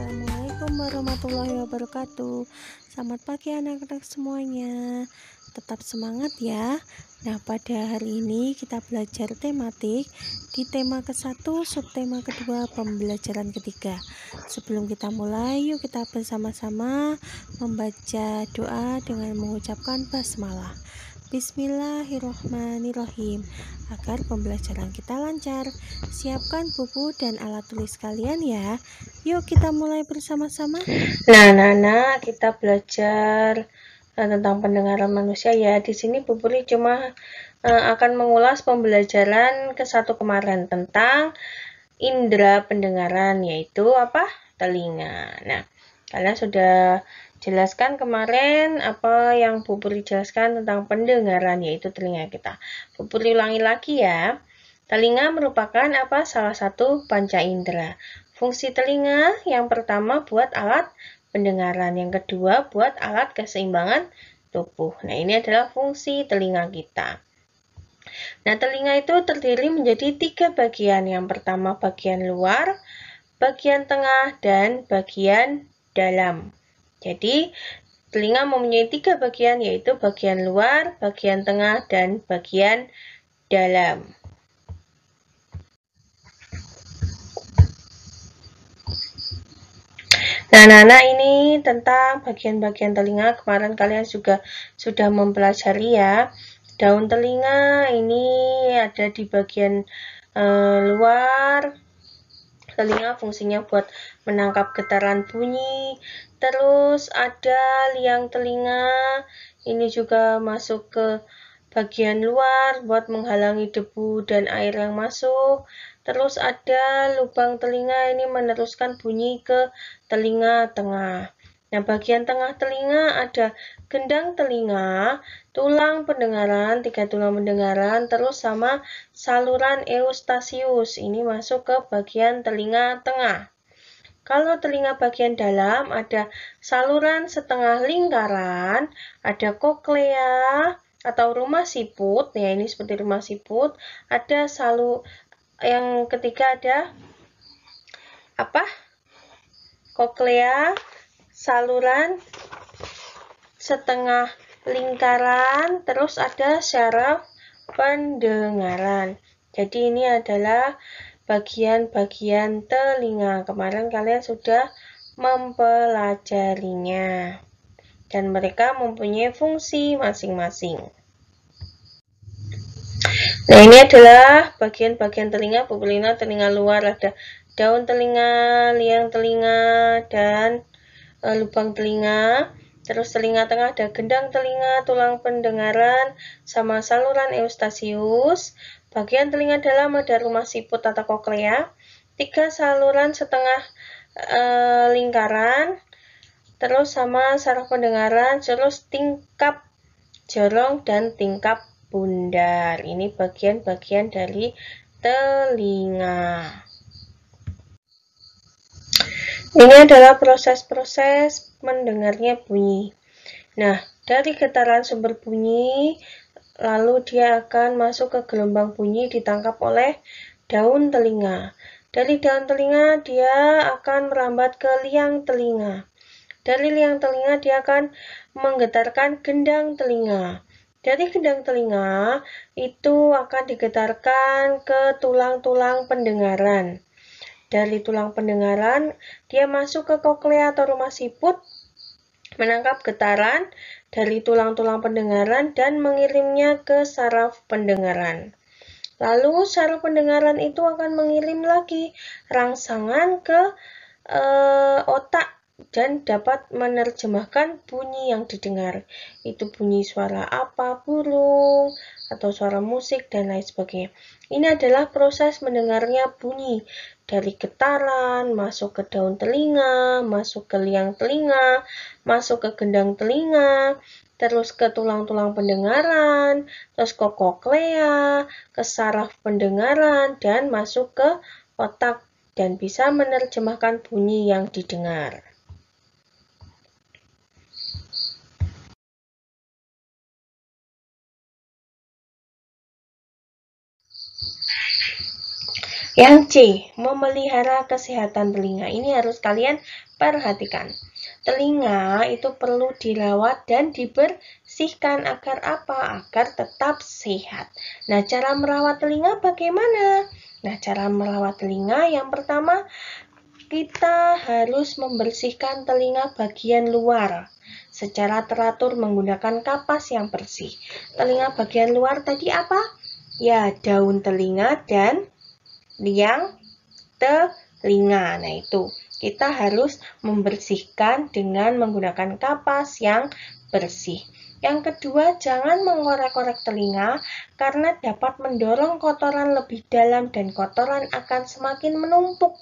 Assalamualaikum warahmatullahi wabarakatuh. Selamat pagi anak-anak semuanya. Tetap semangat ya. Nah, pada hari ini kita belajar tematik di tema ke-1, subtema kedua, pembelajaran ketiga. Sebelum kita mulai, yuk kita bersama-sama membaca doa dengan mengucapkan basmalah. Bismillahirrohmanirrohim. Agar pembelajaran kita lancar, siapkan buku dan alat tulis kalian ya. Yuk kita mulai bersama-sama. Nah, kita belajar tentang pendengaran manusia ya. Di sini Bu Puri cuma akan mengulas pembelajaran ke-1 kemarin tentang indera pendengaran, yaitu apa? Telinga. Nah, kalian sudah jelaskan kemarin apa yang Bu Puri jelaskan tentang pendengaran, yaitu telinga kita. Bu Puri ulangi lagi ya. Telinga merupakan apa? Salah satu panca indera. Fungsi telinga yang pertama buat alat pendengaran, yang kedua buat alat keseimbangan tubuh. Nah, ini adalah fungsi telinga kita. Nah, telinga itu terdiri menjadi 3 bagian. Yang pertama bagian luar, bagian tengah, dan bagian dalam. Jadi, telinga mempunyai 3 bagian, yaitu bagian luar, bagian tengah, dan bagian dalam. Nah, ini tentang bagian-bagian telinga. Kemarin kalian juga sudah mempelajari ya. Daun telinga ini ada di bagian luar. Telinga fungsinya buat menangkap getaran bunyi. Terus ada liang telinga. Ini juga masuk ke bagian luar buat menghalangi debu dan air yang masuk. Terus ada lubang telinga, ini meneruskan bunyi ke telinga tengah. Nah, bagian tengah telinga ada gendang telinga, tulang pendengaran, 3 tulang pendengaran, terus sama saluran eustasius. Ini masuk ke bagian telinga tengah. Kalau telinga bagian dalam ada saluran setengah lingkaran, ada koklea atau rumah siput. Ya, ini seperti rumah siput. Ada yang ketiga ada apa? Koklea, saluran setengah lingkaran, terus ada syaraf pendengaran. Jadi ini adalah bagian-bagian telinga. Kemarin kalian sudah mempelajarinya. Dan mereka mempunyai fungsi masing-masing. Nah, ini adalah bagian-bagian telinga. Pupulina telinga luar ada daun telinga, liang telinga, dan lubang telinga. Terus telinga tengah ada gendang telinga, tulang pendengaran, sama saluran eustasius. Bagian telinga dalam ada rumah siput atau koklea. 3 saluran setengah lingkaran. Terus sama saraf pendengaran, terus tingkap jorong dan tingkap bundar. Ini bagian-bagian dari telinga. Ini adalah proses-proses mendengarnya bunyi. Nah, dari getaran sumber bunyi, lalu dia akan masuk ke gelombang bunyi ditangkap oleh daun telinga. Dari daun telinga, dia akan merambat ke liang telinga. Dari liang telinga, dia akan menggetarkan gendang telinga. Dari gendang telinga, itu akan digetarkan ke tulang-tulang pendengaran. Dari tulang pendengaran, dia masuk ke koklea atau rumah siput, menangkap getaran dari tulang-tulang pendengaran dan mengirimnya ke saraf pendengaran. Lalu saraf pendengaran itu akan mengirim lagi rangsangan ke otak dan dapat menerjemahkan bunyi yang didengar. Itu bunyi suara apa, burung, atau suara musik, dan lain sebagainya. Ini adalah proses mendengarnya bunyi. Dari getaran, masuk ke daun telinga, masuk ke liang telinga, masuk ke gendang telinga, terus ke tulang-tulang pendengaran, terus ke koklea, ke saraf pendengaran, dan masuk ke otak dan bisa menerjemahkan bunyi yang didengar. Yang C, memelihara kesehatan telinga. Ini harus kalian perhatikan. Telinga itu perlu dirawat dan dibersihkan agar apa? Agar tetap sehat. Nah, cara merawat telinga bagaimana? Nah, cara merawat telinga yang pertama, kita harus membersihkan telinga bagian luar secara teratur menggunakan kapas yang bersih. Telinga bagian luar tadi apa? Ya, daun telinga dan liang telinga. Nah, itu kita harus membersihkan dengan menggunakan kapas yang bersih. Yang kedua, jangan mengorek-korek telinga karena dapat mendorong kotoran lebih dalam dan kotoran akan semakin menumpuk.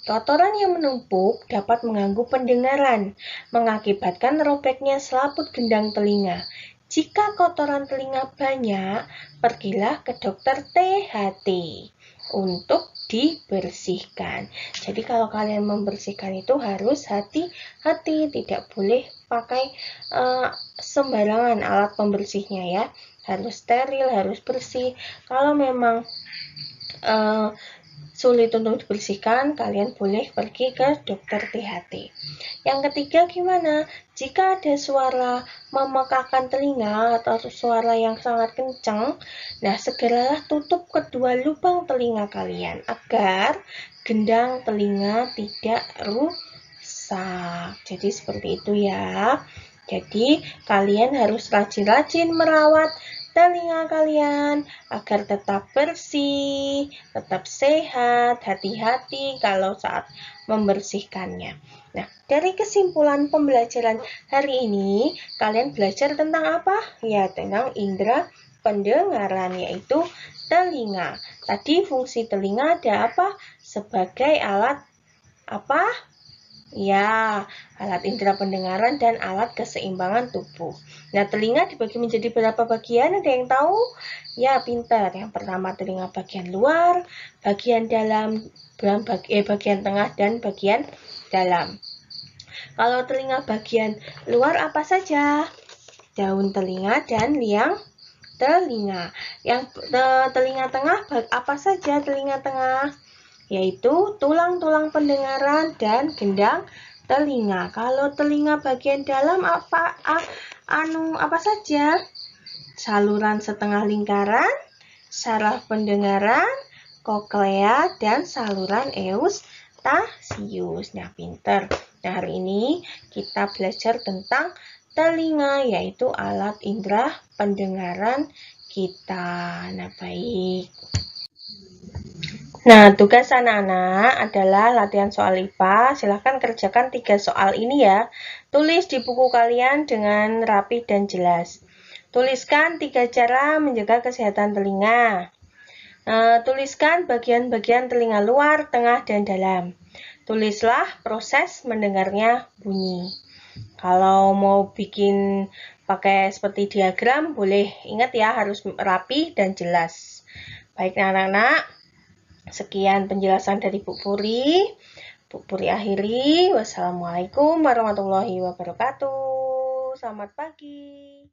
Kotoran yang menumpuk dapat mengganggu pendengaran, mengakibatkan robeknya selaput gendang telinga. Jika kotoran telinga banyak, pergilah ke dokter THT untuk dibersihkan. Jadi kalau kalian membersihkan itu harus hati-hati, tidak boleh pakai sembarangan alat pembersihnya ya. Harus steril, harus bersih. Kalau memang sulit untuk dibersihkan, kalian boleh pergi ke dokter THT. Yang ketiga gimana? Jika ada suara memekakkan telinga atau suara yang sangat kencang, nah segeralah tutup kedua lubang telinga kalian agar gendang telinga tidak rusak. Jadi seperti itu ya. Jadi kalian harus rajin-rajin merawat telinga kalian agar tetap bersih, tetap sehat, hati-hati kalau saat membersihkannya. Nah, dari kesimpulan pembelajaran hari ini, kalian belajar tentang apa? Ya, tentang indera pendengaran, yaitu telinga. Tadi fungsi telinga ada apa? Sebagai alat apa? Ya, alat indera pendengaran dan alat keseimbangan tubuh. Nah, telinga dibagi menjadi berapa bagian? Ada yang tahu? Ya, pintar. Yang pertama telinga bagian luar, bagian dalam, bagian tengah, dan bagian dalam. Kalau telinga bagian luar apa saja? Daun telinga dan liang telinga. Yang telinga tengah apa saja telinga tengah? Yaitu tulang-tulang pendengaran dan gendang telinga. Kalau telinga bagian dalam apa saja? Saluran setengah lingkaran, saraf pendengaran, koklea, dan saluran eustasius. Nah, pinter. Nah, hari ini kita belajar tentang telinga, yaitu alat indera pendengaran kita. Nah, baik. Nah, tugas anak-anak adalah latihan soal IPA. Silahkan kerjakan 3 soal ini ya. Tulis di buku kalian dengan rapi dan jelas. Tuliskan 3 cara menjaga kesehatan telinga. Tuliskan bagian-bagian telinga luar, tengah, dan dalam. Tulislah proses mendengarnya bunyi. Kalau mau bikin pakai seperti diagram, boleh. Ingat ya, harus rapi dan jelas. Baik anak-anak. Sekian penjelasan dari Bu Puri. Bu Puri akhiri. Wassalamualaikum warahmatullahi wabarakatuh. Selamat pagi.